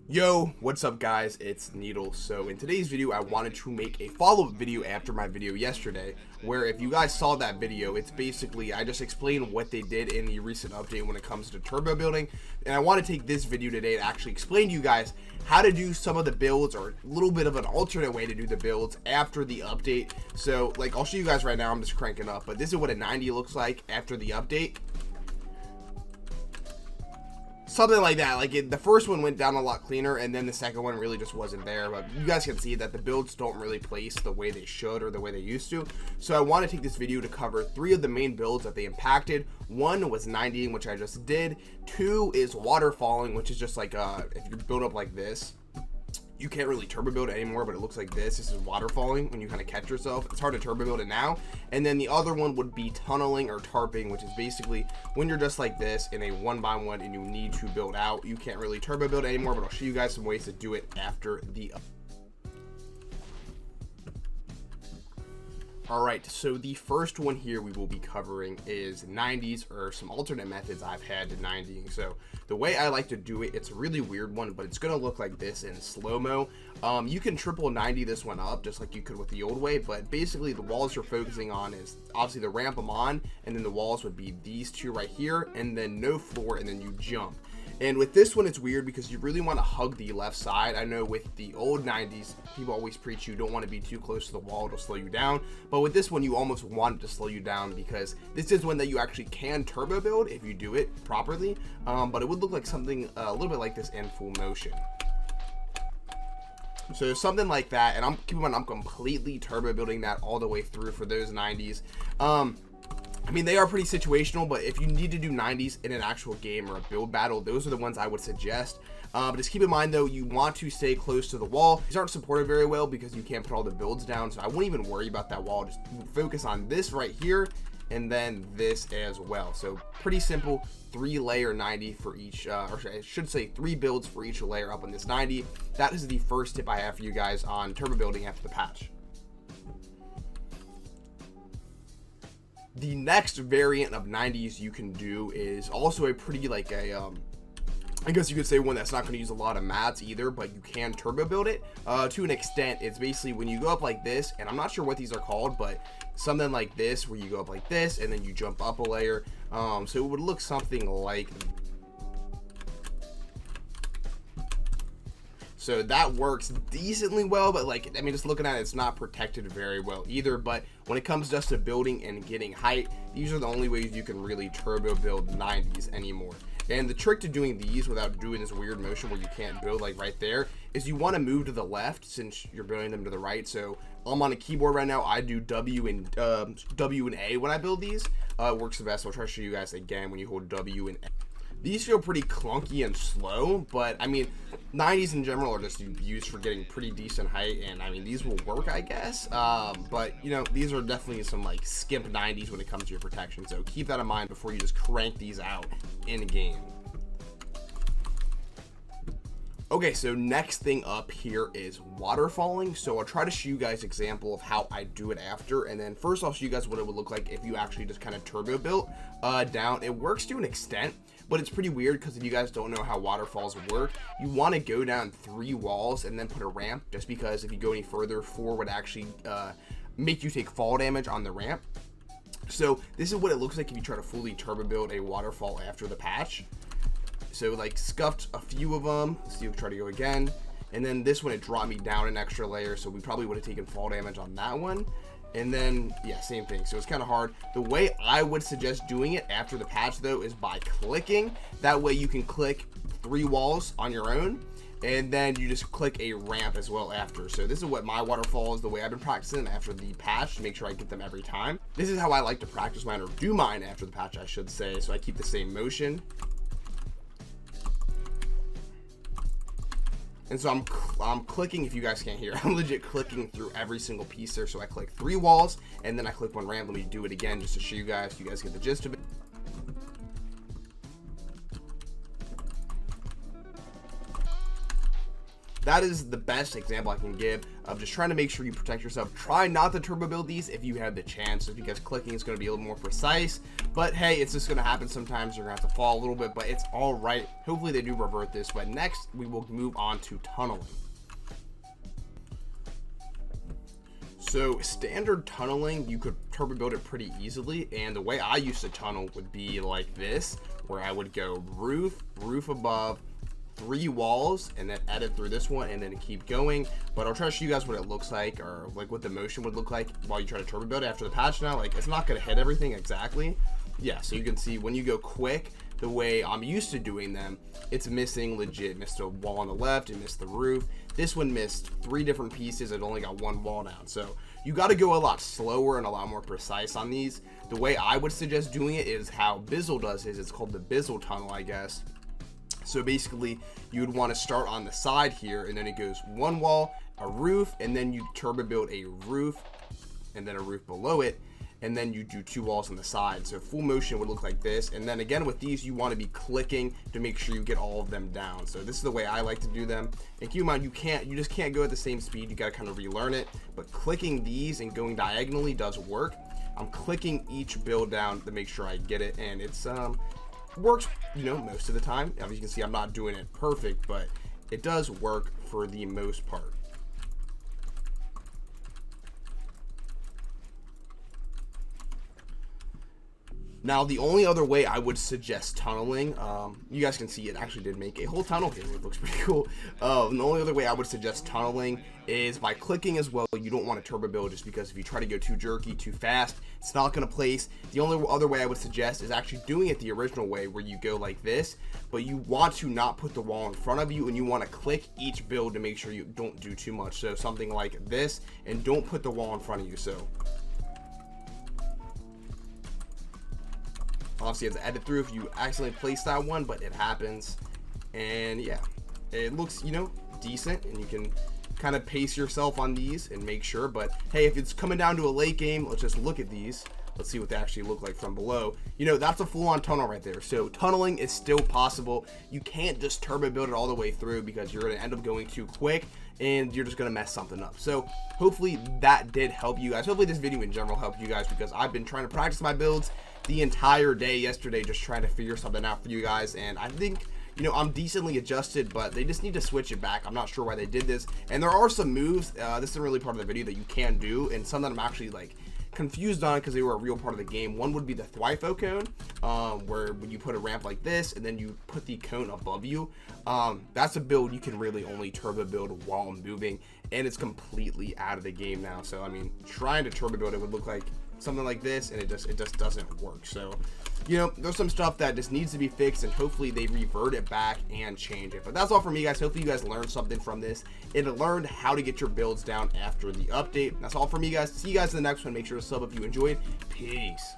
Yo, what's up guys, it's Needle. So in today's video I wanted to make a follow-up video after my video yesterday, where if you guys saw that video, it's basically I just explained what they did in the recent update when it comes to turbo building, and I want to take this video today to actually explain to you guys how to do some of the builds, or a little bit of an alternate way to do the builds after the update. So like I'll show you guys right now, I'm just cranking up, but this is what a 90 looks like after the update. Something like that. The first one went down a lot cleaner, and then the second one really just wasn't there. But you guys can see that the builds don't really place the way they should or the way they used to. So I want to take this video to cover 3 of the main builds that they impacted. 1 was 90, which I just did. 2 is waterfalling, which is just like if you build up like this, you can't really turbo build it anymore, but it looks like this. This is waterfalling when you kind of catch yourself. It's hard to turbo build it now. And then the other one would be tunneling or tarping, which is basically when you're just like this in a 1x1 and you need to build out. You can't really turbo build it anymore, but I'll show you guys some ways to do it after the Alright, so the first one here we will be covering is 90s, or some alternate methods I've had to 90ing. So the way I like to do it, it's a really weird one, but it's going to look like this in slow-mo. You can triple 90 this one up just like you could with the old way, but basically the walls you're focusing on is obviously the ramp I'm on, and then the walls would be these two right here, and then no floor, and then you jump. And with this one, it's weird because you really want to hug the left side. I know with the old 90s, people always preach you don't want to be too close to the wall, it'll slow you down. But with this one, you almost want it to slow you down because this is one that you actually can turbo build if you do it properly. But it would look like something a little bit like this in full motion. So something like that, and keep in mind I'm completely turbo building that all the way through for those 90s. I mean, they are pretty situational, but if you need to do 90s in an actual game or a build battle, those are the ones I would suggest. But just keep in mind, though, you want to stay close to the wall. These aren't supported very well because you can't put all the builds down, so I wouldn't even worry about that wall. Just focus on this right here and then this as well. So pretty simple, 3-layer 90 for each, or I should say 3 builds for each layer up on this 90. That is the first tip I have for you guys on turbo building after the patch. The next variant of 90s you can do is also a pretty I guess you could say one that's not going to use a lot of mats either, but you can turbo build it to an extent. It's basically when you go up like this, and I'm not sure what these are called, but something like this where you go up like this and then you jump up a layer. So it would look something like so. That works decently well, but I mean, just looking at it, it's not protected very well either. But when it comes just to building and getting height, these are the only ways you can really turbo build 90s anymore. And the trick to doing these without doing this weird motion where you can't build like right there is you want to move to the left since you're building them to the right. So I'm on a keyboard right now. I do W and A when I build these. It works the best. I'll try to show you guys again when you hold W and A. These feel pretty clunky and slow, but I mean, 90s in general are just used for getting pretty decent height, and I mean, these will work, I guess. But you know, these are definitely some skimp 90s when it comes to your protection, so keep that in mind before you just crank these out in game. Okay, so next thing up here is waterfalling. So I'll try to show you guys an example of how I do it after, and then first I'll show you guys what it would look like if you actually just kind of turbo built down. It works to an extent, but it's pretty weird because if you guys don't know how waterfalls work, you want to go down 3 walls and then put a ramp, just because if you go any further, 4 would actually make you take fall damage on the ramp. So this is what it looks like if you try to fully turbo build a waterfall after the patch. So scuffed a few of them. Let's see if we try to go again. And then this one, it dropped me down an extra layer, so we probably would have taken fall damage on that one. And then yeah, same thing. So it's kind of hard. The way I would suggest doing it after the patch though is by clicking. That way you can click 3 walls on your own, and then you just click a ramp as well after. So this is what my waterfall is, the way I've been practicing after the patch to make sure I get them every time. This is how I like to practice mine, or do mine after the patch I should say. So I keep the same motion. And so I'm clicking, if you guys can't hear, I'm legit clicking through every single piece there. So I click 3 walls and then I click 1 ramp. Let me do it again just to show you guys so you guys get the gist of it. that is the best example I can give of just trying to make sure you protect yourself. Try not to turbo build these if you have the chance, because clicking is going to be a little more precise. But hey, it's just going to happen sometimes. You're going to have to fall a little bit, but it's all right. Hopefully they do revert this. But next, we will move on to tunneling. So standard tunneling, you could turbo build it pretty easily, and the way I used to tunnel would be like this, where I would go roof above, 3 walls, and then edit through this one, and then keep going. But I'll try to show you guys what it looks like, or like what the motion would look like while you try to turbo build it after the patch. Now, like, it's not going to hit everything exactly. Yeah, so you can see when you go quick, the way I'm used to doing them, it's missing legit. Missed a wall on the left, it missed the roof. This one missed 3 different pieces, it only got 1 wall down. So you got to go a lot slower and a lot more precise on these. The way I would suggest doing it is how Bizzle does his. It's called the Bizzle tunnel, I guess. So basically, you would want to start on the side here, and then it goes 1 wall, a roof, and then you turbo build a roof, and then a roof below it, and then you do 2 walls on the side. So full motion would look like this. And then again, with these, you want to be clicking to make sure you get all of them down. So this is the way I like to do them. And keep in mind, you just can't go at the same speed. You got to kind of relearn it. But clicking these and going diagonally does work. I'm clicking each build down to make sure I get it, and it's works, you know, most of the time. As you can see, I'm not doing it perfect, but it does work for the most part. Now, the only other way I would suggest tunneling, you guys can see it actually did make a whole tunnel here. It looks pretty cool. The only other way I would suggest tunneling is by clicking as well. You don't want to turbo build, just because if you try to go too jerky, too fast, it's not going to place. The only other way I would suggest is actually doing it the original way, where you go like this, but you want to not put the wall in front of you, and you want to click each build to make sure you don't do too much. So something like this, and don't put the wall in front of you. So obviously you have to edit through if you accidentally place that one, but it happens. And yeah, it looks, you know, decent, and you can kind of pace yourself on these and make sure. But hey, if it's coming down to a late game, let's just look at these. Let's see what they actually look like from below. You know, that's a full-on tunnel right there. So tunneling is still possible. You can't just turbo build it all the way through, because you're going to end up going too quick and you're just going to mess something up. So hopefully that did help you guys. Hopefully this video in general helped you guys, because I've been trying to practice my builds the entire day yesterday, just trying to figure something out for you guys. And I think, you know, I'm decently adjusted, but they just need to switch it back. I'm not sure why they did this. And there are some moves, this isn't really part of the video, that you can do, and some that I'm actually like confused on because they were a real part of the game. One would be the Thwifo cone, where when you put a ramp like this and then you put the cone above you, that's a build you can really only turbo build while moving, and it's completely out of the game now. So I mean, trying to turbo build it would look like something like this, and it just doesn't work. So, you know, there's some stuff that just needs to be fixed, and hopefully they revert it back and change it. But that's all from me, guys. Hopefully you guys learned something from this and learned how to get your builds down after the update. That's all from me, guys. See you guys in the next one. Make sure to sub if you enjoyed. Peace.